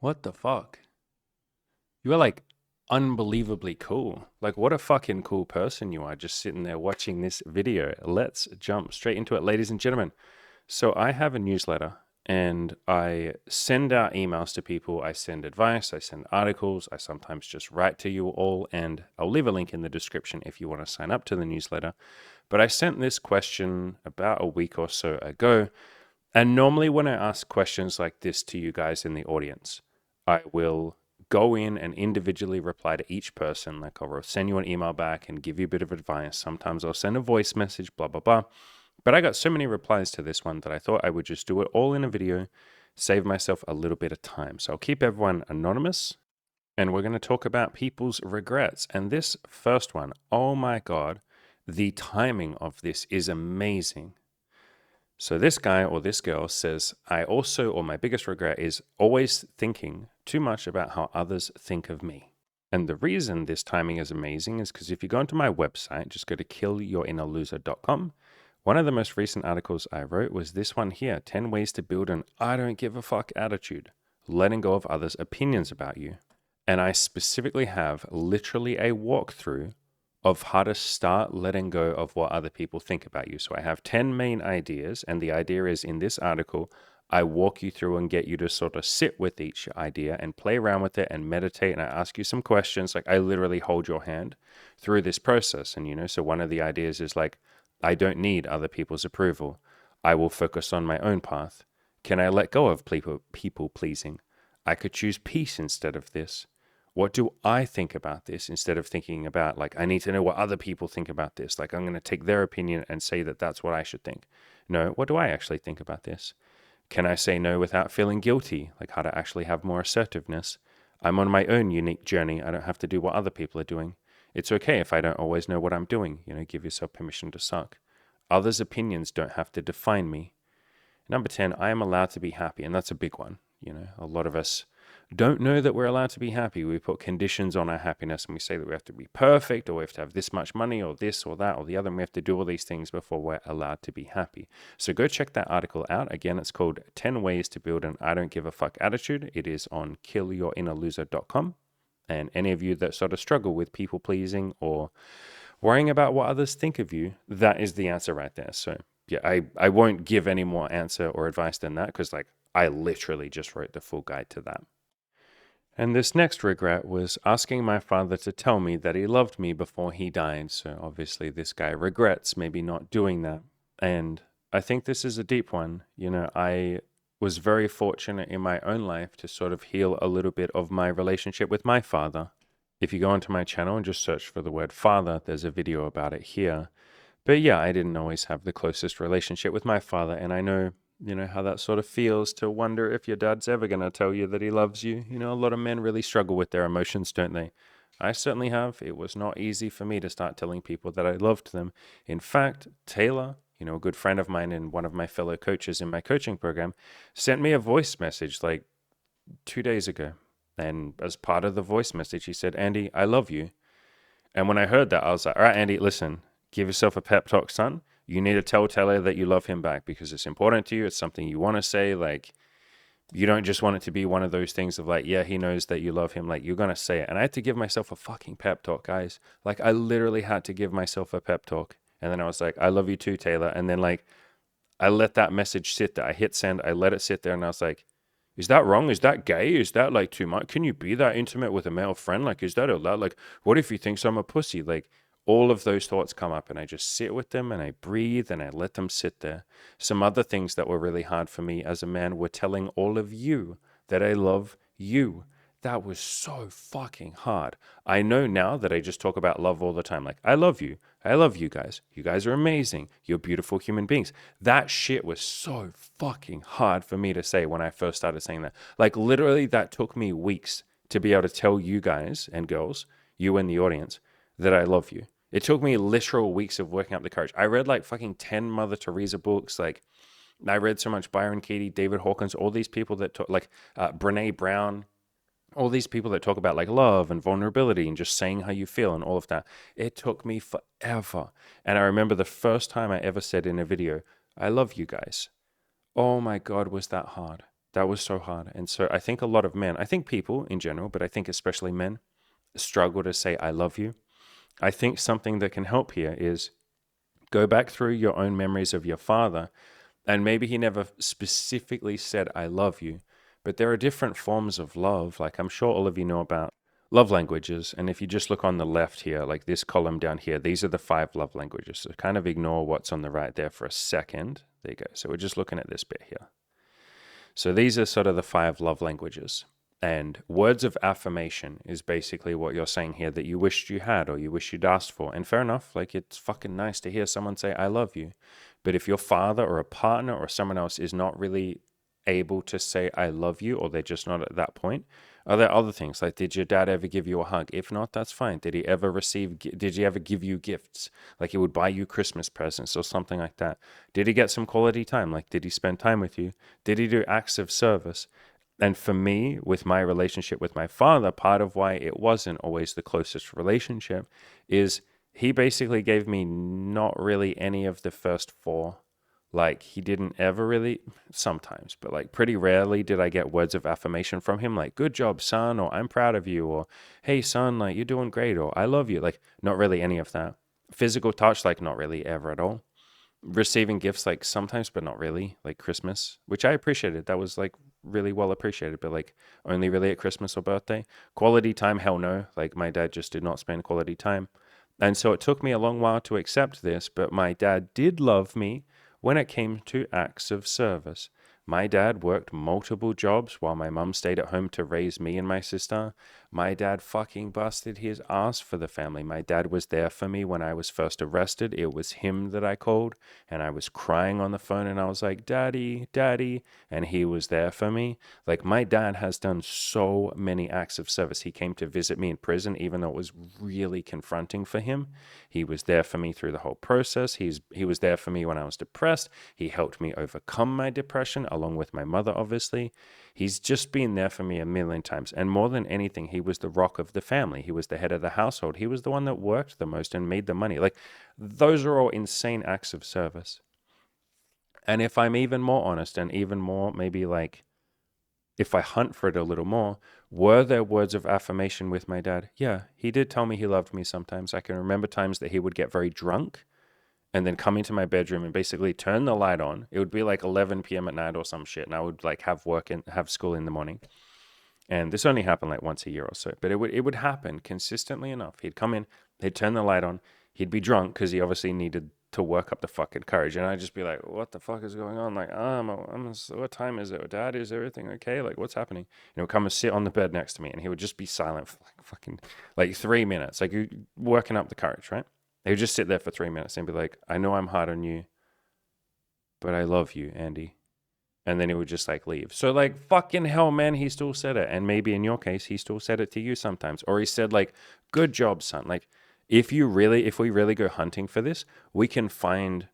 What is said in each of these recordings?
What the fuck? You are like unbelievably cool. Like, what a fucking cool person you are just sitting there watching this video. Let's jump straight into it, ladies and gentlemen. So, I have a newsletter and I send out emails to people. I send advice, I send articles, I sometimes just write to you all, and I'll leave a link in the description if you want to sign up to the newsletter. But I sent this question about a week or so ago. And normally, when I ask questions like this to you guys in the audience, I will go in and individually reply to each person. Like, I'll send you an email back and give you a bit of advice. Sometimes I'll send a voice message, blah, blah, blah. But I got so many replies to this one that I thought I would just do it all in a video, save myself a little bit of time. So I'll keep everyone anonymous, and we're going to talk about people's regrets. And this first one, oh my God, the timing of this is amazing. So this guy or this girl says, I also, or my biggest regret is always thinking too much about how others think of me. And the reason this timing is amazing is because if you go onto my website, just go to killyourinnerloser.com. One of the most recent articles I wrote was this one here, 10 ways to build an I don't give a fuck attitude, letting go of others' opinions about you. And I specifically have literally a walkthrough of how to start letting go of what other people think about you. So I have 10 main ideas, and the idea is in this article, I walk you through and get you to sort of sit with each idea and play around with it and meditate. And I ask you some questions. Like, I literally hold your hand through this process. And, so one of the ideas is like, I don't need other people's approval. I will focus on my own path. Can I let go of people pleasing? I could choose peace instead of this. What do I think about this instead of thinking about, like, I need to know what other people think about this? Like, I'm going to take their opinion and say that that's what I should think. No, what do I actually think about this? Can I say no without feeling guilty? Like, how to actually have more assertiveness. I'm on my own unique journey. I don't have to do what other people are doing. It's okay if I don't always know what I'm doing. Give yourself permission to suck. Others' opinions don't have to define me. Number 10, I am allowed to be happy. And that's a big one. A lot of us don't know that we're allowed to be happy. We put conditions on our happiness and we say that we have to be perfect, or we have to have this much money, or this or that or the other, and we have to do all these things before we're allowed to be happy. So go check that article out. Again, it's called 10 Ways to Build an I Don't Give a Fuck Attitude. It is on killyourinnerloser.com. And any of you that sort of struggle with people pleasing or worrying about what others think of you, that is the answer right there. So yeah, I won't give any more answer or advice than that, because I literally just wrote the full guide to that. And this next regret was asking my father to tell me that he loved me before he died. So obviously this guy regrets maybe not doing that. And I think this is a deep one. I was very fortunate in my own life to sort of heal a little bit of my relationship with my father. If you go onto my channel and just search for the word father, there's a video about it here. But yeah, I didn't always have the closest relationship with my father. And I know how that sort of feels to wonder if your dad's ever going to tell you that he loves you. A lot of men really struggle with their emotions, don't they? I certainly have. It was not easy for me to start telling people that I loved them. In fact, Taylor, a good friend of mine and one of my fellow coaches in my coaching program, sent me a voice message like 2 days ago. And as part of the voice message, he said, Andy, I love you. And when I heard that, I was like, all right, Andy, listen, give yourself a pep talk, son. You need to tell Taylor that you love him back, because it's important to you. It's something you want to say. Like, you don't just want it to be one of those things of like, yeah, he knows that you love him. Like, you're going to say it. And I had to give myself a fucking pep talk, guys. Like, I literally had to give myself a pep talk. And then I was like, I love you too, Taylor. And then like, I let that message sit there. I hit send. I let it sit there. And I was like, is that wrong? Is that gay? Is that like too much? Can you be that intimate with a male friend? Like, is that allowed? Like, what if he thinks I'm a pussy? Like, all of those thoughts come up and I just sit with them and I breathe and I let them sit there. Some other things that were really hard for me as a man were telling all of you that I love you. That was so fucking hard. I know now that I just talk about love all the time. Like, I love you. I love you guys. You guys are amazing. You're beautiful human beings. That shit was so fucking hard for me to say when I first started saying that. Like, literally, that took me weeks to be able to tell you guys and girls, you in the audience, that I love you. It took me literal weeks of working up the courage. I read like fucking 10 Mother Teresa books. Like, I read so much Byron Katie, David Hawkins, all these people that talk, like Brene Brown, all these people that talk about like love and vulnerability and just saying how you feel and all of that. It took me forever. And I remember the first time I ever said in a video, I love you guys. Oh my God, was that hard. That was so hard. And so I think a lot of men, I think people in general, but I think especially men, struggle to say, I love you. I think something that can help here is go back through your own memories of your father. And maybe he never specifically said, I love you, but there are different forms of love. Like I'm sure all of you know about love languages. And if you just look on the left here, like this column down here, these are the 5 love languages. So kind of ignore what's on the right there for a second. There you go. So we're just looking at this bit here. So these are sort of the 5 love languages. And words of affirmation is basically what you're saying here that you wished you had or you wish you'd asked for. And fair enough, like it's fucking nice to hear someone say, I love you. But if your father or a partner or someone else is not really able to say, I love you, or they're just not at that point, are there other things? Like, did your dad ever give you a hug? If not, that's fine. Did he ever did he ever give you gifts? Like he would buy you Christmas presents or something like that. Did he get some quality time? Like, did he spend time with you? Did he do acts of service? And for me, with my relationship with my father, part of why it wasn't always the closest relationship is he basically gave me not really any of the first 4. Like he didn't ever really, sometimes, but like pretty rarely did I get words of affirmation from him, like good job, son, or I'm proud of you, or hey, son, like you're doing great, or I love you. Like not really any of that. Physical touch, like not really ever at all. Receiving gifts, like sometimes, but not really, like Christmas, which I appreciated. That was like really well appreciated, but like only really at Christmas or birthday. Quality time, hell no. Like my dad just did not spend quality time. And so it took me a long while to accept this, but my dad did love me when it came to acts of service. My dad worked multiple jobs while my mum stayed at home to raise me and my sister. My dad fucking busted his ass for the family. My dad was there for me when I was first arrested. It was him that I called, and I was crying on the phone, and I was like, Daddy, Daddy, and he was there for me. Like, my dad has done so many acts of service. He came to visit me in prison, even though it was really confronting for him. He was there for me through the whole process. He was there for me when I was depressed. He helped me overcome my depression, along with my mother, obviously. He's just been there for me a million times. And more than anything, he was the rock of the family. He was the head of the household. He was the one that worked the most and made the money. Like, those are all insane acts of service. And if I'm even more honest and even more maybe like, if I hunt for it a little more, were there words of affirmation with my dad? Yeah, he did tell me he loved me sometimes. I can remember times that he would get very drunk and then come into my bedroom and basically turn the light on. It would be like 11 p.m. at night or some shit, and I would like have work and have school in the morning. And this only happened like once a year or so, but it would happen consistently enough. He'd come in, he'd turn the light on, he'd be drunk because he obviously needed to work up the fucking courage, and I'd just be like, "What the fuck is going on? Like, what time is it? Dad, is everything okay? Like, what's happening?" He'd come and sit on the bed next to me, and he would just be silent for like fucking like 3 minutes, like working up the courage, right? He would just sit there for 3 minutes and be like, "I know I'm hard on you, but I love you, Andy." And then he would just like leave. So like fucking hell, man, he still said it. And maybe in your case, he still said it to you sometimes. Or he said like, good job, son. Like if we really go hunting for this, we can find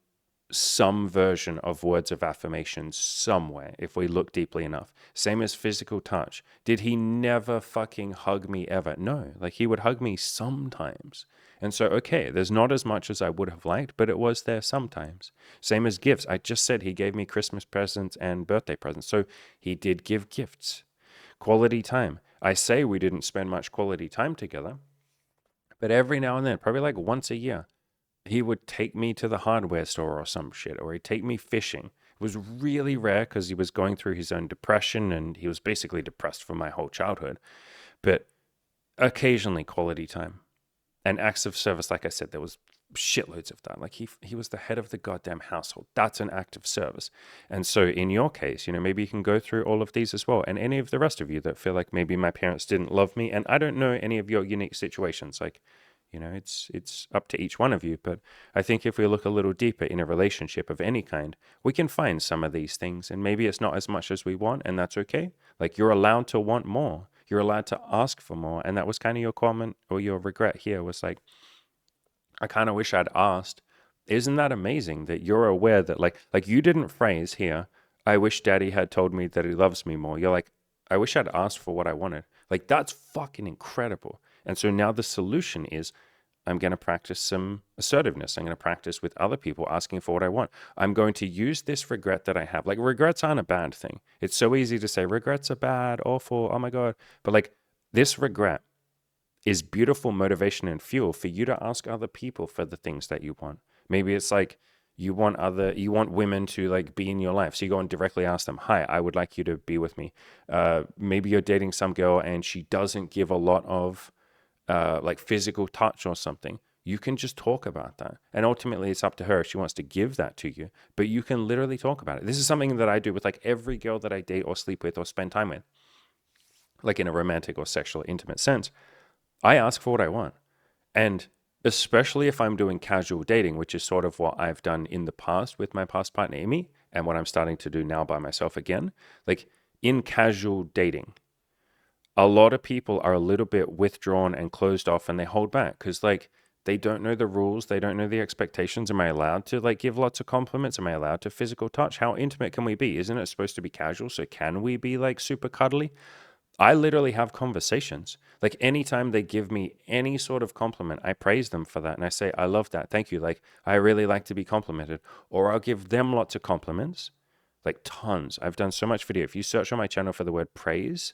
some version of words of affirmation somewhere if we look deeply enough. Same as physical touch. Did he never fucking hug me ever? No, like he would hug me sometimes. And so, okay, there's not as much as I would have liked, but it was there sometimes. Same as gifts. I just said he gave me Christmas presents and birthday presents. So he did give gifts. Quality time. I say we didn't spend much quality time together, but every now and then, probably like once a year, he would take me to the hardware store or some shit, or he'd take me fishing. It was really rare because he was going through his own depression and he was basically depressed for my whole childhood. But occasionally quality time and acts of service, like I said, there was shitloads of that. Like he was the head of the goddamn household. That's an act of service. And so in your case, maybe you can go through all of these as well. And any of the rest of you that feel like maybe my parents didn't love me, and I don't know any of your unique situations, like, it's up to each one of you. But I think if we look a little deeper in a relationship of any kind, we can find some of these things. And maybe it's not as much as we want, and that's okay. Like, you're allowed to want more. You're allowed to ask for more. And that was kind of your comment or your regret here, was like, I kind of wish I'd asked. Isn't that amazing that you're aware that like you didn't phrase here, I wish daddy had told me that he loves me more. You're like, I wish I'd asked for what I wanted. Like, that's fucking incredible. And so now the solution is, I'm going to practice some assertiveness. I'm going to practice with other people asking for what I want. I'm going to use this regret that I have. Like, regrets aren't a bad thing. It's so easy to say regrets are bad, awful, oh my God. But like, this regret is beautiful motivation and fuel for you to ask other people for the things that you want. Maybe it's like you want women to like be in your life. So you go and directly ask them, hi, I would like you to be with me. Maybe you're dating some girl and she doesn't give a lot of like physical touch or something. You can just talk about that. And ultimately it's up to her if she wants to give that to you, but you can literally talk about it. This is something that I do with like every girl that I date or sleep with or spend time with, like in a romantic or sexual intimate sense. I ask for what I want. And especially if I'm doing casual dating, which is sort of what I've done in the past with my past partner, Amy, and what I'm starting to do now by myself again, like in casual dating, a lot of people are a little bit withdrawn and closed off and they hold back because like they don't know the rules. They don't know the expectations. Am I allowed to like give lots of compliments? Am I allowed to physical touch? How intimate can we be? Isn't it supposed to be casual? So can we be like super cuddly? I literally have conversations. Like anytime they give me any sort of compliment, I praise them for that. And I say, I love that. Thank you. Like, I really like to be complimented. Or I'll give them lots of compliments, like tons. I've done so much video. If you search on my channel for the word praise,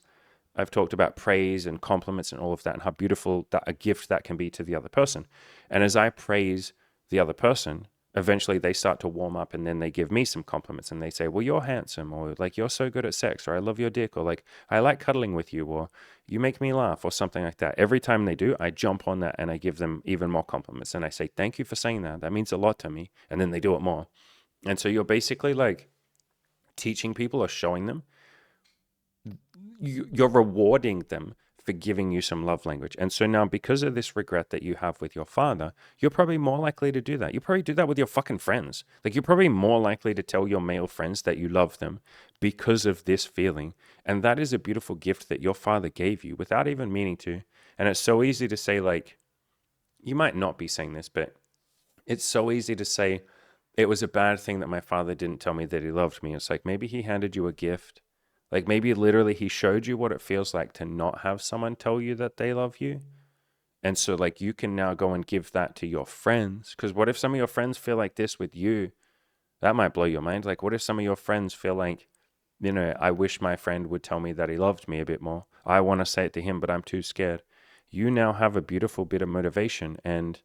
I've talked about praise and compliments and all of that and how beautiful that a gift that can be to the other person. And as I praise the other person, eventually they start to warm up and then they give me some compliments and they say, well, you're handsome, or like, you're so good at sex, or I love your dick, or like, I like cuddling with you, or you make me laugh, or something like that. Every time they do, I jump on that and I give them even more compliments. And I say, thank you for saying that. That means a lot to me. And then they do it more. And so you're basically like teaching people or showing them, you're rewarding them for giving you some love language. And so now, because of this regret that you have with your father, you're probably more likely to do that. You probably do that with your fucking friends. Like, you're probably more likely to tell your male friends that you love them because of this feeling. And that is a beautiful gift that your father gave you without even meaning to. And it's so easy to say, like, you might not be saying this, but it's so easy to say, it was a bad thing that my father didn't tell me that he loved me. It's like, maybe he handed you a gift. Like, maybe literally he showed you what it feels like to not have someone tell you that they love you. And so like you can now go and give that to your friends. Because what if some of your friends feel like this with you? That might blow your mind. Like, what if some of your friends feel like, you know, I wish my friend would tell me that he loved me a bit more. I want to say it to him, but I'm too scared. You now have a beautiful bit of motivation. And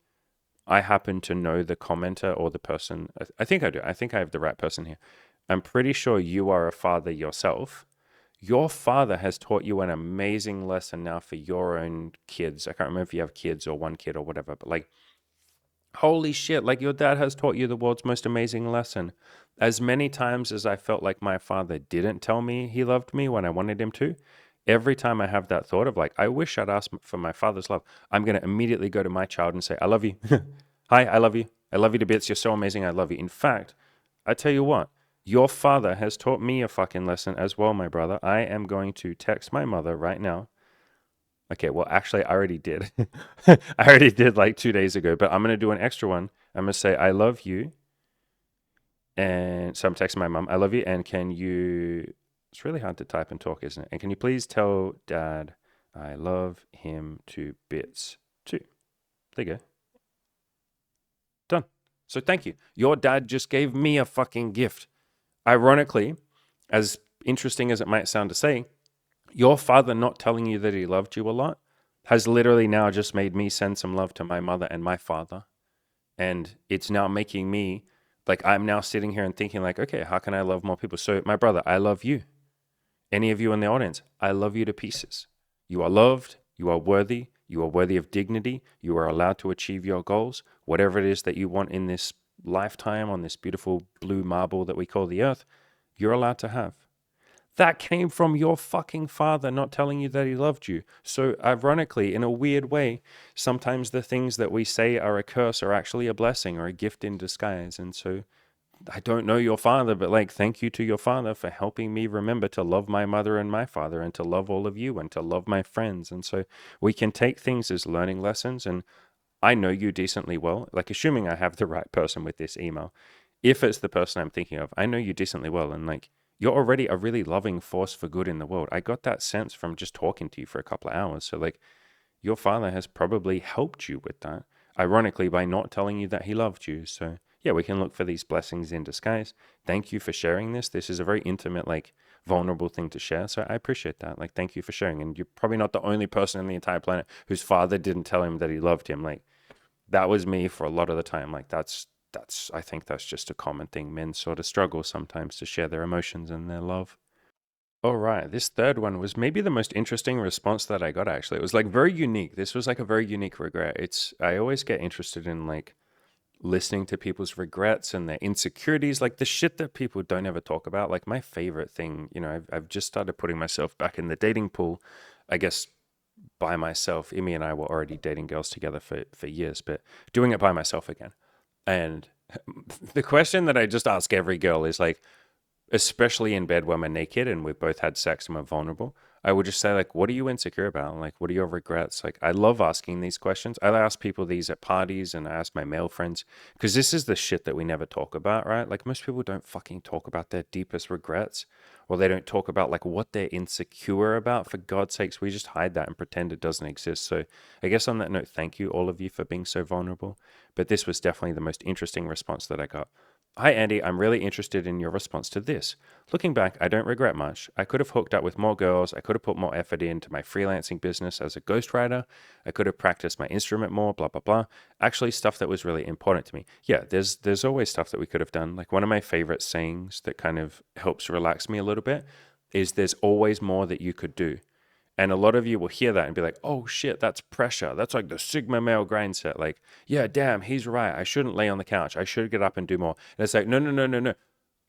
I happen to know the commenter or the person. I think I do. I think I have the right person here. I'm pretty sure you are a father yourself. Your father has taught you an amazing lesson now for your own kids. I can't remember if you have kids or one kid or whatever, but like, holy shit, like your dad has taught you the world's most amazing lesson. As many times as I felt like my father didn't tell me he loved me when I wanted him to, every time I have that thought of like, I wish I'd asked for my father's love, I'm going to immediately go to my child and say, I love you. Hi, I love you. I love you to bits. You're so amazing. I love you. In fact, I tell you what, your father has taught me a fucking lesson as well, my brother. I am going to text my mother right now. Okay, well, actually, I already did. I already did like 2 days ago, but I'm going to do an extra one. I'm going to say, I love you. And so I'm texting my mom, I love you. And can you, it's really hard to type and talk, isn't it? And can you please tell dad I love him to bits too? There you go. Done. So thank you. Your dad just gave me a fucking gift. Ironically, as interesting as it might sound to say, your father not telling you that he loved you a lot has literally now just made me send some love to my mother and my father. And it's now making me, like, I'm now sitting here and thinking like, okay, how can I love more people? So my brother, I love you. Any of you in the audience, I love you to pieces. You are loved. You are worthy. You are worthy of dignity. You are allowed to achieve your goals. Whatever it is that you want in this lifetime on this beautiful blue marble that we call the earth, you're allowed to have. That came from your fucking father not telling you that he loved you. So ironically, in a weird way, sometimes the things that we say are a curse are actually a blessing or a gift in disguise. And so I don't know your father, but like, thank you to your father for helping me remember to love my mother and my father and to love all of you and to love my friends. And so we can take things as learning lessons. And I know you decently well, like assuming I have the right person with this email. If it's the person I'm thinking of, I know you decently well. And like, you're already a really loving force for good in the world. I got that sense from just talking to you for a couple of hours. So like, your father has probably helped you with that. ironically, by not telling you that he loved you. So yeah, we can look for these blessings in disguise. Thank you for sharing this. This is a very intimate, like vulnerable thing to share. So I appreciate that. Like, thank you for sharing. And you're probably not the only person on the entire planet whose father didn't tell him that he loved him. Like, that was me for a lot of the time. Like, I think that's just a common thing. Men sort of struggle sometimes to share their emotions and their love. All right, this third one was maybe the most interesting response that I got, actually. It was like very unique. This was like a very unique regret. I always get interested in like listening to people's regrets and their insecurities, like the shit that people don't ever talk about. Like my favorite thing, I've just started putting myself back in the dating pool, I guess by myself. Imi and I were already dating girls together for years, but doing it by myself again. And the question that I just ask every girl is like, especially in bed when we're naked and we've both had sex and we're vulnerable, I would just say, like, what are you insecure about? Like, what are your regrets? Like, I love asking these questions. I ask people these at parties and I ask my male friends because this is the shit that we never talk about, right? Like, most people don't fucking talk about their deepest regrets, or they don't talk about like what they're insecure about. For God's sakes, we just hide that and pretend it doesn't exist. So I guess on that note, thank you all of you for being so vulnerable. But this was definitely the most interesting response that I got. Hi, Andy. I'm really interested in your response to this. Looking back, I don't regret much. I could have hooked up with more girls. I could have put more effort into my freelancing business as a ghostwriter. I could have practiced my instrument more, blah, blah, blah. Actually, stuff that was really important to me. Yeah, there's always stuff that we could have done. Like one of my favorite sayings that kind of helps relax me a little bit is there's always more that you could do. And a lot of you will hear that and be like, oh shit, that's pressure. That's like the Sigma male grind set. Like, yeah, damn, he's right. I shouldn't lay on the couch. I should get up and do more. And it's like, no, no, no, no, no.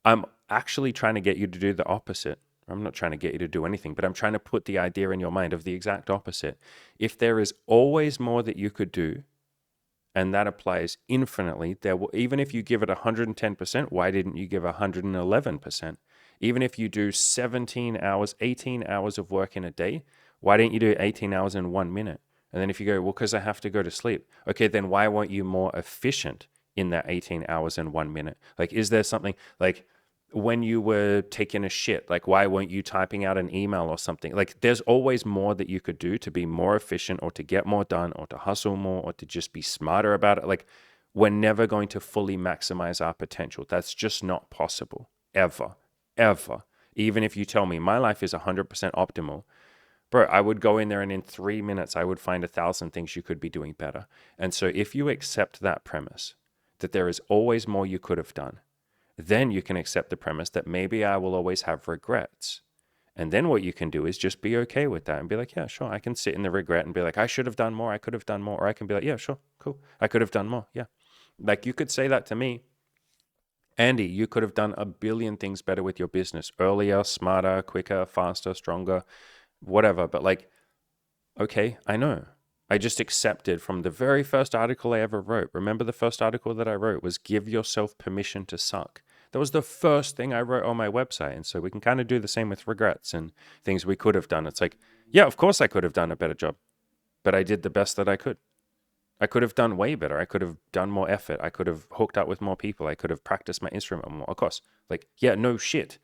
I'm actually trying to get you to do the opposite. I'm not trying to get you to do anything, but I'm trying to put the idea in your mind of the exact opposite. If there is always more that you could do, and that applies infinitely, there will, even if you give it 110%, why didn't you give 111%? Even if you do 17 hours, 18 hours of work in a day, why don't you do 18 hours in 1 minute? And then if you go, well, because I have to go to sleep. Okay, then why weren't you more efficient in that 18 hours in 1 minute? Like, is there something like when you were taking a shit, like why weren't you typing out an email or something? Like there's always more that you could do to be more efficient or to get more done or to hustle more or to just be smarter about it. Like we're never going to fully maximize our potential. That's just not possible ever, ever. Even if you tell me my life is 100% optimal, bro, I would go in there and in 3 minutes, I would find 1,000 things you could be doing better. And so if you accept that premise, that there is always more you could have done, then you can accept the premise that maybe I will always have regrets. And then what you can do is just be okay with that and be like, yeah, sure, I can sit in the regret and be like, I should have done more, I could have done more. Or I can be like, yeah, sure, cool, I could have done more. Yeah. Like you could say that to me, Andy, you could have done a billion things better with your business earlier, smarter, quicker, faster, stronger, whatever. But like, okay, I know. I just accepted from the very first article I ever wrote. Remember the first article that I wrote was give yourself permission to suck. That was the first thing I wrote on my website. And so we can kind of do the same with regrets and things we could have done. It's like, yeah, of course I could have done a better job, but I did the best that I could. I could have done way better. I could have done more effort. I could have hooked up with more people. I could have practiced my instrument more. Of course, like, yeah, no shit.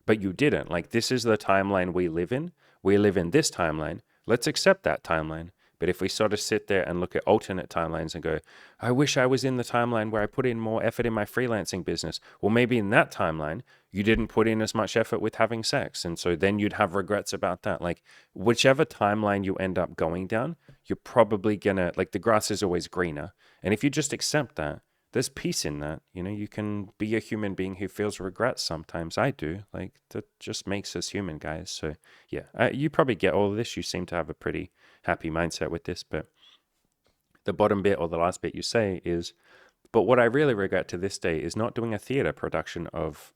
But you didn't. Like, this is the timeline we live in. We live in this timeline. Let's accept that timeline. But if we sort of sit there and look at alternate timelines and go, I wish I was in the timeline where I put in more effort in my freelancing business. Well, maybe in that timeline, you didn't put in as much effort with having sex. And so then you'd have regrets about that. Like, whichever timeline you end up going down, you're probably gonna, like, the grass is always greener. And if you just accept that, there's peace in that. You know, you can be a human being who feels regrets sometimes. I do. Like, that just makes us human, guys. So, yeah, you probably get all of this. You seem to have a pretty happy mindset with this. But the bottom bit or the last bit you say is, but what I really regret to this day is not doing a theater production of,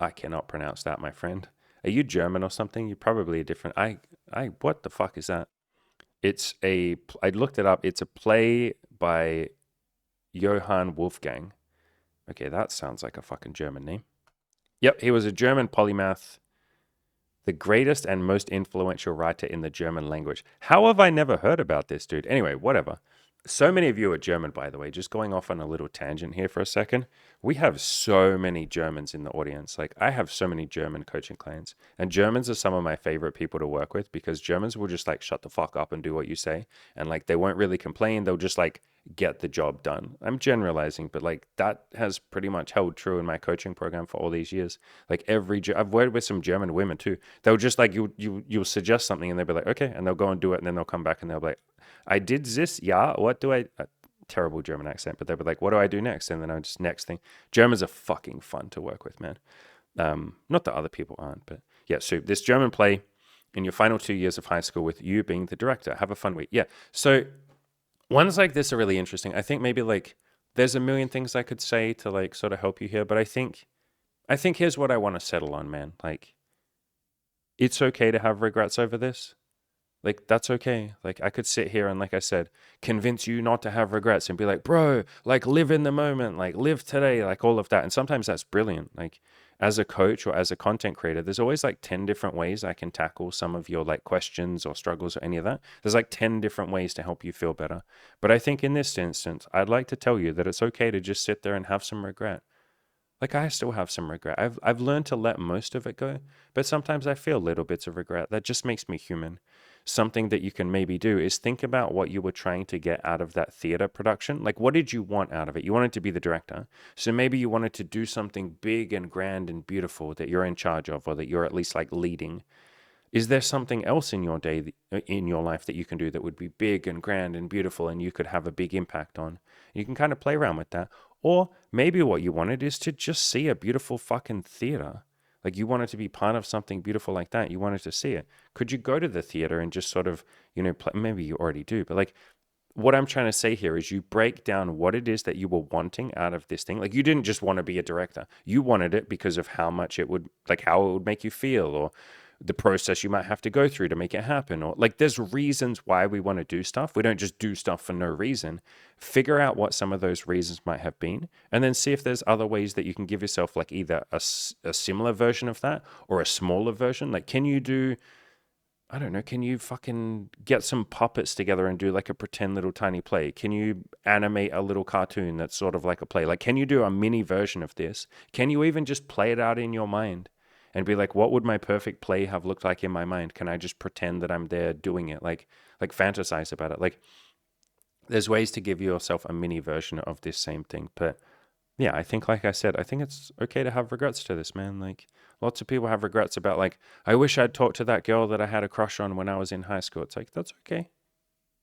I cannot pronounce that, my friend. Are you German or something? You're probably a different, what the fuck is that? I looked it up. It's a play by Johann Wolfgang. Okay, that sounds like a fucking German name. Yep, he was a German polymath, the greatest and most influential writer in the German language. How have I never heard about this, dude? Anyway, whatever. So many of you are German, by the way. Just going off on a little tangent here for a second. We have so many Germans in the audience. Like, I have so many German coaching clients. And Germans are some of my favorite people to work with because Germans will just like shut the fuck up and do what you say. And like, they won't really complain. They'll just like get the job done. I'm generalizing, but like that has pretty much held true in my coaching program for all these years. Like I've worked with some German women too. They'll just like you'll suggest something and they'll be like, okay, and they'll go and do it, and then they'll come back and they'll be like, I did this, yeah. What do I? Terrible German accent, but they'll be like, what do I do next? And then I just next thing. Germans are fucking fun to work with, man. Not that other people aren't, but yeah. So this German play in your final 2 years of high school with you being the director. Have a fun week. Yeah. So ones like this are really interesting. I think maybe like there's a million things I could say to like sort of help you here, but I think here's what I want to settle on, man. Like it's okay to have regrets over this. Like that's okay. Like I could sit here and like I said, convince you not to have regrets and be like, bro, like live in the moment, like live today, like all of that. And sometimes that's brilliant. Like as a coach or as a content creator, there's always like 10 different ways I can tackle some of your like questions or struggles or any of that. There's like 10 different ways to help you feel better. But I think in this instance, I'd like to tell you that it's okay to just sit there and have some regret. Like I still have some regret. I've learned to let most of it go, but sometimes I feel little bits of regret. That just makes me human. Something that you can maybe do is think about what you were trying to get out of that theater production. Like what did you want out of it? You wanted to be the director. So maybe you wanted to do something big and grand and beautiful that you're in charge of, or that you're at least like leading. Is there something else in your day, in your life that you can do that would be big and grand and beautiful and you could have a big impact on? You can kind of play around with that. Or maybe what you wanted is to just see a beautiful fucking theater. Like you wanted to be part of something beautiful like that. You wanted to see it. Could you go to the theater and just sort of, maybe you already do, but like what I'm trying to say here is you break down what it is that you were wanting out of this thing. Like you didn't just want to be a director. You wanted it because of how much it would, like how it would make you feel, or the process you might have to go through to make it happen. Or like there's reasons why we want to do stuff. We don't just do stuff for no reason. Figure out what some of those reasons might have been, and then see if there's other ways that you can give yourself like either a similar version of that or a smaller version. Like can you do, I don't know, can you fucking get some puppets together and do like a pretend little tiny play? Can you animate a little cartoon that's sort of like a play? Like, can you do a mini version of this? Can you even just play it out in your mind and be like, what would my perfect play have looked like in my mind? Can I just pretend that I'm there doing it? Like fantasize about it. Like, there's ways to give yourself a mini version of this same thing. But yeah, I think, like I said, I think it's okay to have regrets to this, man. Like, lots of people have regrets about, like, I wish I'd talked to that girl that I had a crush on when I was in high school. It's like, that's okay.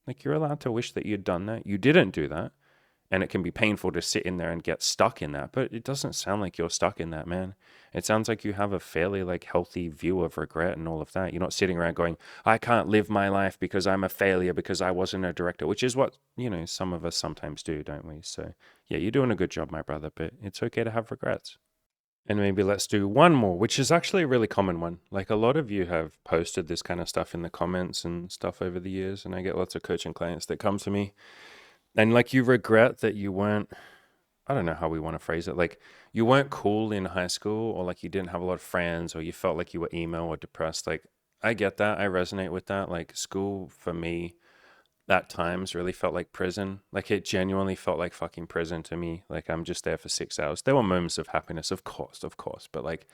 Like, you're allowed to wish that you'd done that. You didn't do that. And it can be painful to sit in there and get stuck in that. But it doesn't sound like you're stuck in that, man. It sounds like you have a fairly, like, healthy view of regret and all of that. You're not sitting around going, I can't live my life because I'm a failure because I wasn't a director, which is what, some of us sometimes do, don't we? So, yeah, you're doing a good job, my brother, but it's okay to have regrets. And maybe let's do one more, which is actually a really common one. Like a lot of you have posted this kind of stuff in the comments and stuff over the years, and I get lots of coaching clients that come to me and like you regret that you weren't, I don't know how we want to phrase it, like you weren't cool in high school, or like you didn't have a lot of friends, or you felt like you were emo or depressed. Like I get that. I resonate with that. Like school for me at times really felt like prison. Like it genuinely felt like fucking prison to me. Like I'm just there for 6 hours. There were moments of happiness, of course. But like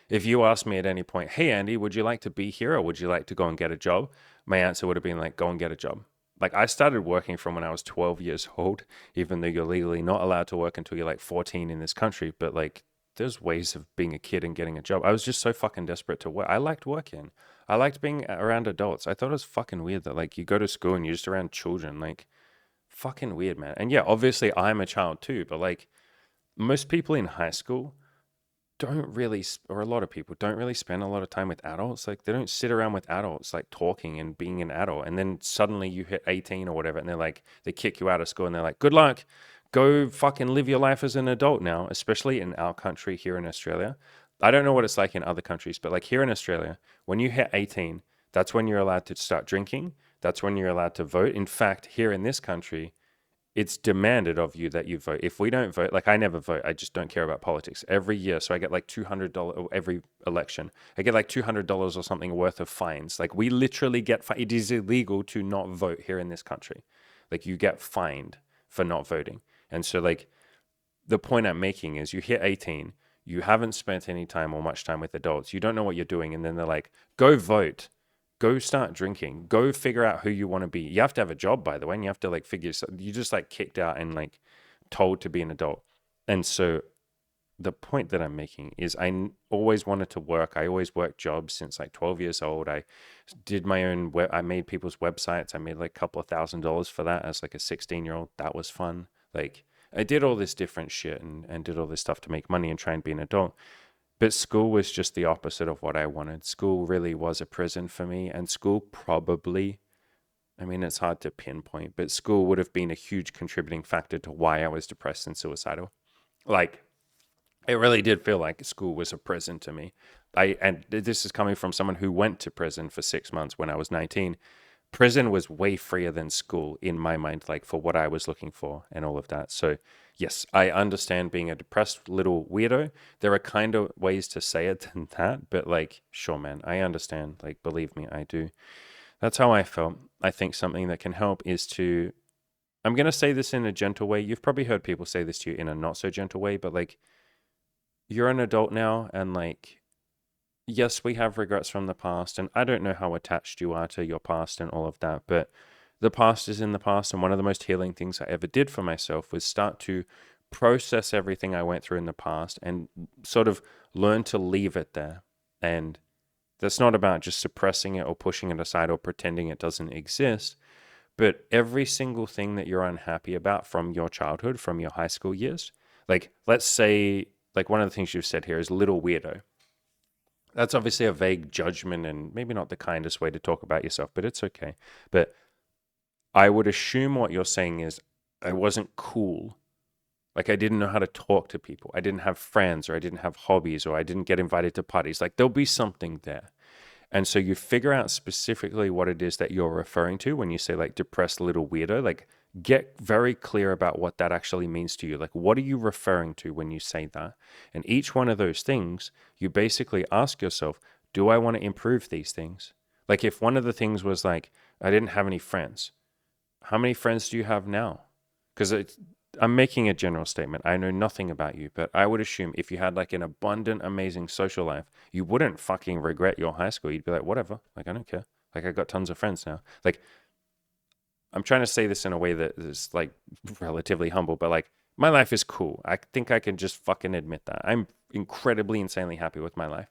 if you asked me at any point, hey Andy, would you like to be here or would you like to go and get a job? My answer would have been like, go and get a job. Like I started working from when I was 12 years old, even though you're legally not allowed to work until you're like 14 in this country. But like there's ways of being a kid and getting a job. I was just so fucking desperate to work. I liked working. I liked being around adults. I thought it was fucking weird that like you go to school and you're just around children. Like fucking weird, man. And yeah, obviously I'm a child too, but like most people in high school don't really, or a lot of people don't really spend a lot of time with adults. Like they don't sit around with adults, like talking and being an adult. And then suddenly you hit 18 or whatever, and they're like, they kick you out of school and they're like, good luck, go fucking live your life as an adult now, especially in our country here in Australia. I don't know what it's like in other countries, but like here in Australia, when you hit 18, that's when you're allowed to start drinking. That's when you're allowed to vote. In fact, here in this country, it's demanded of you that you vote. If we don't vote, like I never vote, I just don't care about politics. Every year, so I get like $200 every election. I get like $200 or something worth of fines. Like we literally get, it is illegal to not vote here in this country. Like you get fined for not voting. And so like the point I'm making is you hit 18, you haven't spent any time or much time with adults. You don't know what you're doing. And then they're like, go vote. Go start drinking. Go figure out who you want to be. You have to have a job, by the way, and you have to like figure, you just like kicked out and like told to be an adult. And so the point that I'm making is always wanted to work. I always worked jobs since like 12 years old. I did my own I made people's websites. I made like a couple of $1,000s for that as like a 16-year-old. That was fun. Like I did all this different shit and did all this stuff to make money and try and be an adult. But school was just the opposite of what I wanted. School really was a prison for me. And school probably, I mean, it's hard to pinpoint, but school would have been a huge contributing factor to why I was depressed and suicidal. Like, it really did feel like school was a prison to me. And this is coming from someone who went to prison for 6 months when I was 19. Prison was way freer than school in my mind, like for what I was looking for and all of that. So yes, I understand being a depressed little weirdo. There are kind of ways to say it than that, but like, sure, man, I understand. Like, believe me, I do. That's how I felt. I think something that can help is to, I'm going to say this in a gentle way. You've probably heard people say this to you in a not so gentle way, but like, you're an adult now, and like, yes, we have regrets from the past, and I don't know how attached you are to your past and all of that, but the past is in the past, and one of the most healing things I ever did for myself was start to process everything I went through in the past and sort of learn to leave it there. And that's not about just suppressing it or pushing it aside or pretending it doesn't exist, but every single thing that you're unhappy about from your childhood, from your high school years, like let's say, like one of the things you've said here is little weirdo. That's obviously a vague judgment and maybe not the kindest way to talk about yourself, but it's okay. But I would assume what you're saying is I wasn't cool. Like I didn't know how to talk to people. I didn't have friends, or I didn't have hobbies, or I didn't get invited to parties. Like there'll be something there. And so you figure out specifically what it is that you're referring to when you say like depressed little weirdo. Like get very clear about what that actually means to you. Like what are you referring to when you say that? And each one of those things, you basically ask yourself, do I want to improve these things? Like if one of the things was like, I didn't have any friends. How many friends do you have now? Because I'm making a general statement. I know nothing about you, but I would assume if you had like an abundant, amazing social life, you wouldn't fucking regret your high school. You'd be like, whatever. Like, I don't care. Like, I got tons of friends now. Like, I'm trying to say this in a way that is like relatively humble, but like, my life is cool. I think I can just fucking admit that. I'm incredibly, insanely happy with my life.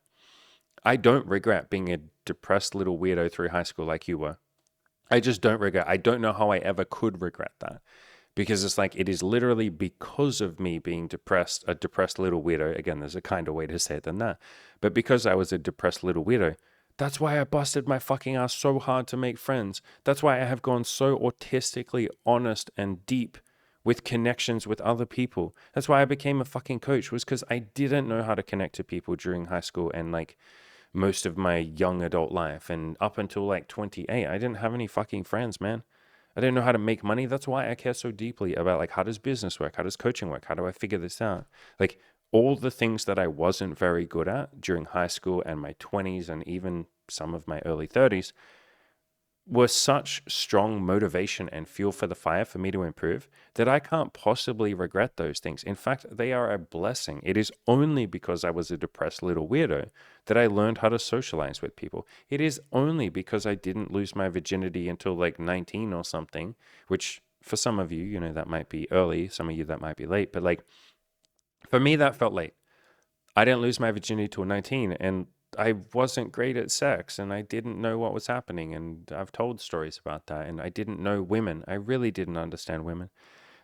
I don't regret being a depressed little weirdo through high school like you were. I just don't regret. I don't know how I ever could regret that. Because it's like, it is literally because of me being depressed, a depressed little weirdo. Again, there's a kinder way to say it than that. But because I was a depressed little weirdo, that's why I busted my fucking ass so hard to make friends. That's why I have gone so autistically honest and deep with connections with other people. That's why I became a fucking coach, was because I didn't know how to connect to people during high school and like most of my young adult life. And up until like 28, I didn't have any fucking friends, man. I didn't know how to make money. That's why I care so deeply about like, how does business work? How does coaching work? How do I figure this out? Like all the things that I wasn't very good at during high school and my 20s and even some of my early 30s were such strong motivation and fuel for the fire for me to improve that I can't possibly regret those things. In fact, they are a blessing. It is only because I was a depressed little weirdo that I learned how to socialize with people. It is only because I didn't lose my virginity until like 19 or something, which for some of you, that might be early. Some of you, that might be late. But like for me, that felt late. I didn't lose my virginity till 19, and I wasn't great at sex, and I didn't know what was happening, and I've told stories about that, and I didn't know women. I really didn't understand women.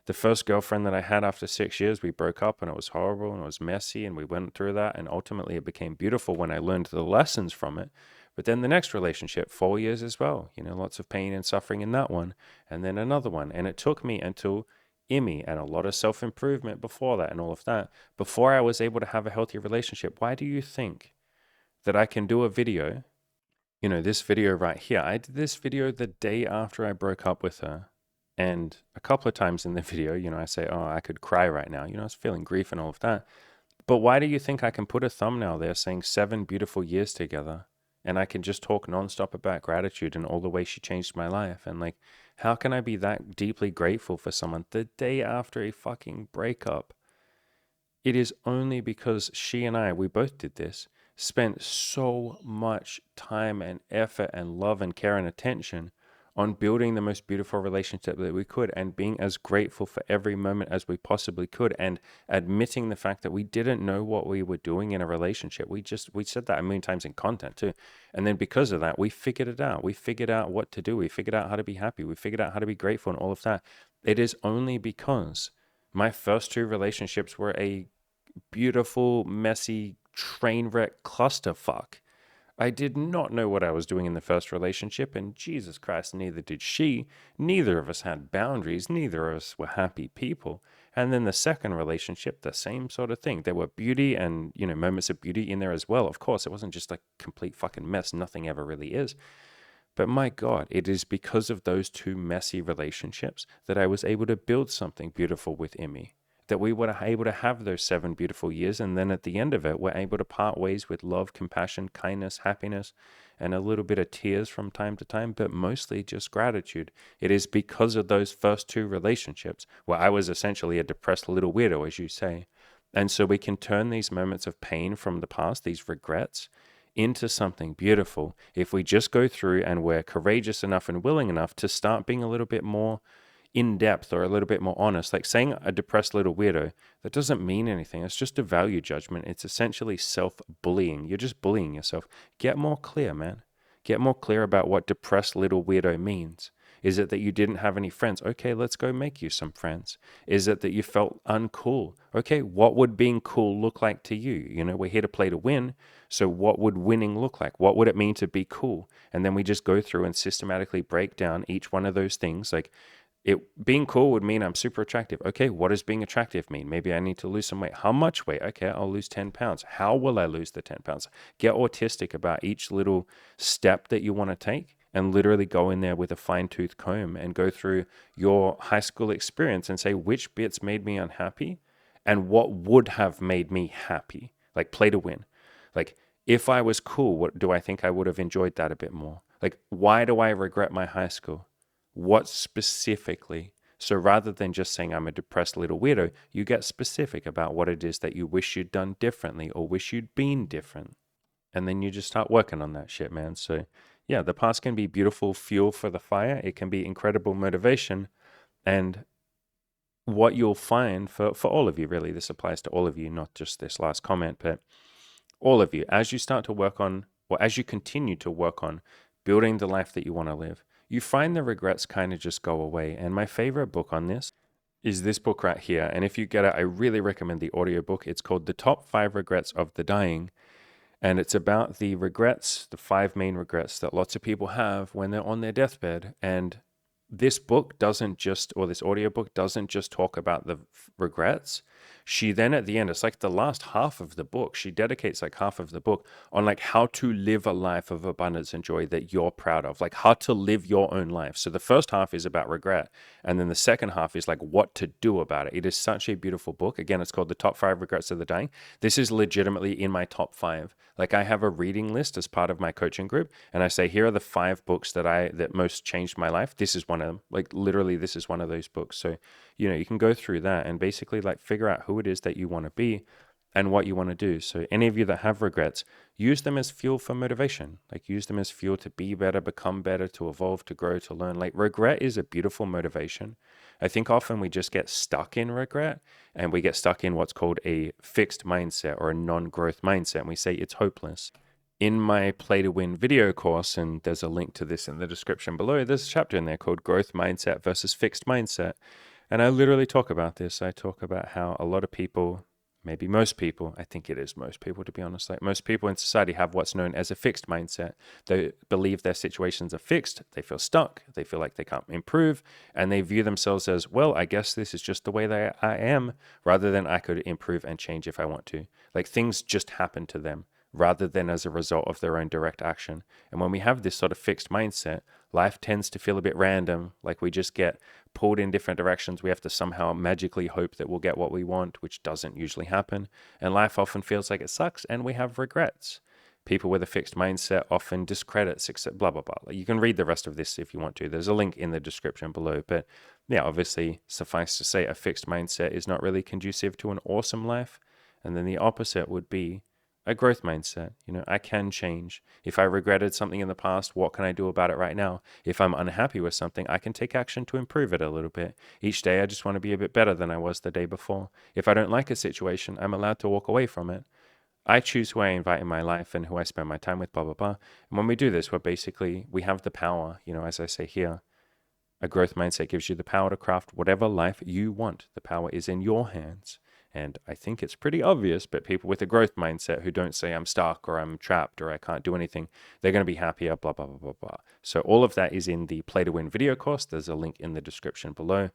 The first girlfriend that I had after 6 years, we broke up, and it was horrible, and it was messy, and we went through that, and ultimately it became beautiful when I learned the lessons from it. But then the next relationship, 4 years as well, lots of pain and suffering in that one, and then another one, and it took me until Emmy and a lot of self-improvement before that and all of that, before I was able to have a healthy relationship. Why do you think that I can do a video, this video right here? I did this video the day after I broke up with her. And a couple of times in the video, I say, oh, I could cry right now. I was feeling grief and all of that. But why do you think I can put a thumbnail there saying 7 beautiful years together? And I can just talk nonstop about gratitude and all the way she changed my life. And like, how can I be that deeply grateful for someone the day after a fucking breakup? It is only because she and we both did this. spent so much time and effort and love and care and attention on building the most beautiful relationship that we could and being as grateful for every moment as we possibly could and admitting the fact that we didn't know what we were doing in a relationship. We said that a million times in content too. And then because of that, we figured it out. We figured out what to do. We figured out how to be happy. We figured out how to be grateful and all of that. It is only because my first two relationships were a beautiful, messy train wreck clusterfuck. I did not know what I was doing in the first relationship, and Jesus Christ, neither did she. Neither of us had boundaries. Neither of us were happy people. And then the second relationship, the same sort of thing. There were beauty and, moments of beauty in there as well. Of course, it wasn't just a complete fucking mess. Nothing ever really is. But my God, it is because of those two messy relationships that I was able to build something beautiful with Emmy, that we were able to have those 7 beautiful years. And then at the end of it, we're able to part ways with love, compassion, kindness, happiness, and a little bit of tears from time to time, but mostly just gratitude. It is because of those first two relationships where I was essentially a depressed little weirdo, as you say. And so we can turn these moments of pain from the past, these regrets, into something beautiful if we just go through and we're courageous enough and willing enough to start being a little bit more in depth or a little bit more honest. Like saying a depressed little weirdo, that doesn't mean anything. It's just a value judgment. It's essentially self-bullying. You're just bullying yourself. Get more clear, man. Get more clear about what depressed little weirdo means. Is it that you didn't have any friends? Okay, let's go make you some friends. Is it that you felt uncool? Okay, what would being cool look like to you? We're here to play to win. So what would winning look like? What would it mean to be cool? And then we just go through and systematically break down each one of those things. Like, being cool would mean I'm super attractive. Okay, what does being attractive mean? Maybe I need to lose some weight. How much weight? Okay, I'll lose 10 pounds. How will I lose the 10 pounds? Get autistic about each little step that you want to take and literally go in there with a fine-tooth comb and go through your high school experience and say which bits made me unhappy and what would have made me happy. Like play to win. Like if I was cool, what do I think I would have enjoyed that a bit more? Like why do I regret my high school? What specifically? So rather than just saying I'm a depressed little weirdo, you get specific about what it is that you wish you'd done differently or wish you'd been different. And then you just start working on that shit, man. So yeah, the past can be beautiful fuel for the fire. It can be incredible motivation. And what you'll find for all of you, really, this applies to all of you, not just this last comment, but all of you, as you start to work on, or as you continue to work on building the life that you want to live, you find the regrets kind of just go away. And my favorite book on this is this book right here. And if you get it, I really recommend the audiobook. It's called The Top 5 Regrets of the Dying. And it's about the regrets, the 5 main regrets that lots of people have when they're on their deathbed. And this book doesn't just, or this audiobook doesn't just talk about the regrets. She then at the end, it's like the last half of the book, she dedicates like half of the book on like how to live a life of abundance and joy that you're proud of, like how to live your own life. So the first half is about regret. And then the second half is like what to do about it. It is such a beautiful book. Again, it's called The Top 5 Regrets of the Dying. This is legitimately in my top 5. Like I have a reading list as part of my coaching group. And I say, here are the 5 books that most changed my life. This is one of them. Like literally, this is one of those books. So, you can go through that and basically like figure out who it is that you want to be and what you want to do. So any of you that have regrets, use them as fuel for motivation. Like use them as fuel to be better, become better, to evolve, to grow, to learn. Like regret is a beautiful motivation. I think often we just get stuck in regret and we get stuck in what's called a fixed mindset or a non-growth mindset. And we say it's hopeless. In my Play to Win video course, and there's a link to this in the description below, there's a chapter in there called Growth Mindset versus Fixed Mindset. And I literally talk about this. I talk about how a lot of people, maybe most people, I think it is most people to be honest, like most people in society have what's known as a fixed mindset. They believe their situations are fixed, they feel stuck, they feel like they can't improve, and they view themselves as, well, I guess this is just the way that I am, rather than I could improve and change if I want to. Like things just happen to them, rather than as a result of their own direct action. And when we have this sort of fixed mindset, life tends to feel a bit random, like we just get pulled in different directions. We have to somehow magically hope that we'll get what we want, which doesn't usually happen. And life often feels like it sucks, and we have regrets. People with a fixed mindset often discredit success, blah, blah, blah. Like you can read the rest of this if you want to. There's a link in the description below. But yeah, obviously, suffice to say, a fixed mindset is not really conducive to an awesome life. And then the opposite would be a growth mindset. I can change. If I regretted something in the past, what can I do about it right now? If I'm unhappy with something, I can take action to improve it a little bit. Each day, I just want to be a bit better than I was the day before. If I don't like a situation, I'm allowed to walk away from it. I choose who I invite in my life and who I spend my time with, blah, blah, blah. And when we do this, we have the power, as I say here, a growth mindset gives you the power to craft whatever life you want. The power is in your hands. And I think it's pretty obvious, but people with a growth mindset who don't say I'm stuck or I'm trapped or I can't do anything, they're going to be happier, blah, blah, blah, blah, blah. So all of that is in the Play to Win video course. There's a link in the description below.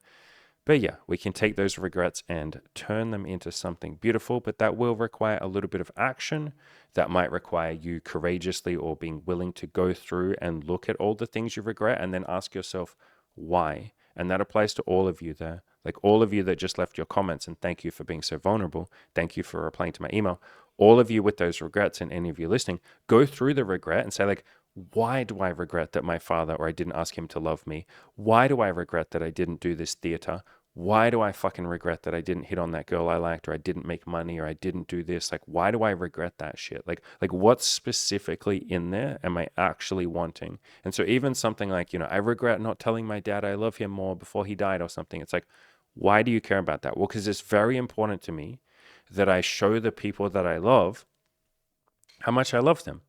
But yeah, we can take those regrets and turn them into something beautiful, but that will require a little bit of action. That might require you courageously or being willing to go through and look at all the things you regret and then ask yourself, why? And that applies to all of you there. Like all of you that just left your comments, and thank you for being so vulnerable. Thank you for replying to my email. All of you with those regrets, and any of you listening, go through the regret and say like, why do I regret that my father, or I didn't ask him to love me? Why do I regret that I didn't do this theater? Why do I fucking regret that I didn't hit on that girl I liked, or I didn't make money, or I didn't do this? Like, why do I regret that shit? Like what's specifically in there am I actually wanting? And so even something like, I regret not telling my dad I love him more before he died or something. It's like, why do you care about that? Well, because it's very important to me that I show the people that I love how much I love them.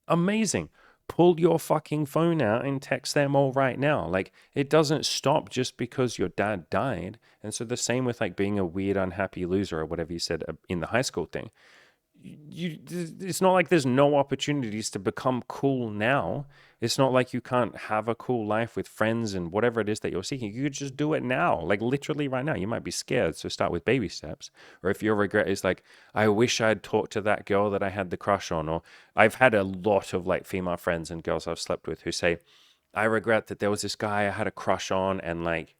Amazing. Pull your fucking phone out and text them all right now. Like, it doesn't stop just because your dad died. And so the same with like being a weird, unhappy loser or whatever you said in the high school thing. It's not like there's no opportunities to become cool now. It's not like you can't have a cool life with friends and whatever it is that you're seeking. You could just do it now, like literally right now. You might be scared, so start with baby steps. Or if your regret is like, I wish I'd talked to that girl that I had the crush on. Or I've had a lot of like female friends and girls I've slept with who say, I regret that there was this guy I had a crush on and like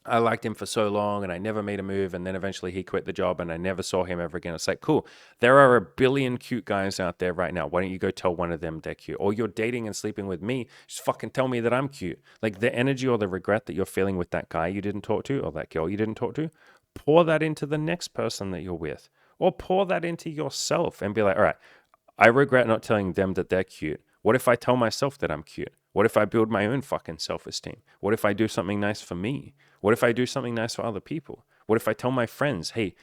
I liked him for so long and I never made a move, and then eventually he quit the job and I never saw him ever again. It's like, cool. There are a billion cute guys out there right now. Why don't you go tell one of them they're cute? Or you're dating and sleeping with me. Just fucking tell me that I'm cute. Like the energy or the regret that you're feeling with that guy you didn't talk to or that girl you didn't talk to, pour that into the next person that you're with, or pour that into yourself and be like, all right, I regret not telling them that they're cute. What if I tell myself that I'm cute? What if I build my own fucking self-esteem? What if I do something nice for me? What if I do something nice for other people? What if I tell my friends, hey,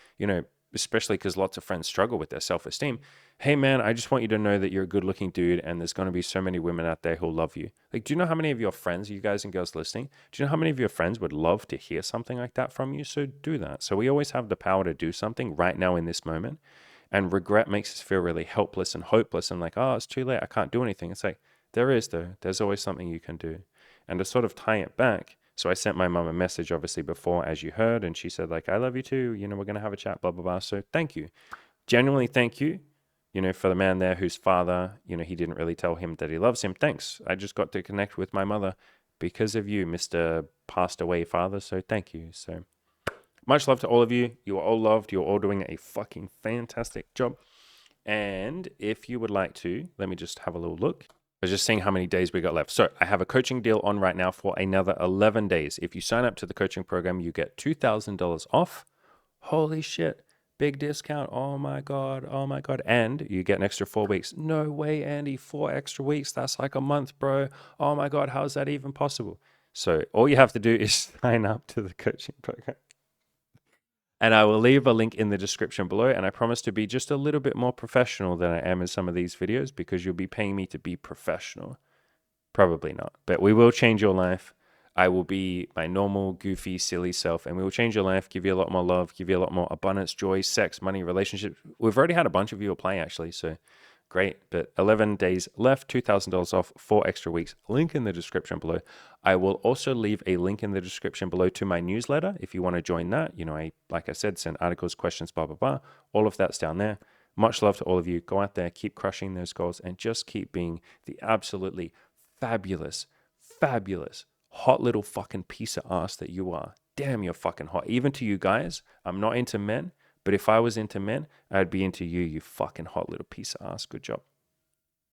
especially because lots of friends struggle with their self-esteem, hey man, I just want you to know that you're a good-looking dude and there's going to be so many women out there who'll love you. Like, do you know how many of your friends, you guys and girls listening, do you know how many of your friends would love to hear something like that from you? So do that. So we always have the power to do something right now in this moment. And regret makes us feel really helpless and hopeless and like, oh, it's too late. I can't do anything. It's like, there is though. There's always something you can do. And to sort of tie it back, so I sent my mom a message obviously before, as you heard, and she said like, I love you too. We're going to have a chat, blah, blah, blah. So thank you. Genuinely thank you, for the man there whose father, he didn't really tell him that he loves him. Thanks. I just got to connect with my mother because of you, Mr. Passed Away Father. So thank you. So much love to all of you. You are all loved. You're all doing a fucking fantastic job. And if you would like to, let me just have a little look. I was just seeing how many days we got left. So I have a coaching deal on right now for another 11 days. If you sign up to the coaching program, you get $2,000 off. Holy shit. Big discount. Oh my God. Oh my God. And you get an extra 4 weeks. No way, Andy. 4 extra weeks. That's like a month, bro. Oh my God. How is that even possible? So all you have to do is sign up to the coaching program. And I will leave a link in the description below. And I promise to be just a little bit more professional than I am in some of these videos because you'll be paying me to be professional. Probably not, but we will change your life. I will be my normal, goofy, silly self, and we will change your life, give you a lot more love, give you a lot more abundance, joy, sex, money, relationships. We've already had a bunch of you apply actually, so great. But 11 days left, $2,000 off, 4 extra weeks. Link in the description below. I will also leave a link in the description below to my newsletter if you want to join that. Like I said, send articles, questions, blah, blah, blah. All of that's down there. Much love to all of you. Go out there, keep crushing those goals, and just keep being the absolutely fabulous, hot little fucking piece of ass that you are. Damn, you're fucking hot. Even to you guys, I'm not into men, but if I was into men, I'd be into you, you fucking hot little piece of ass. Good job.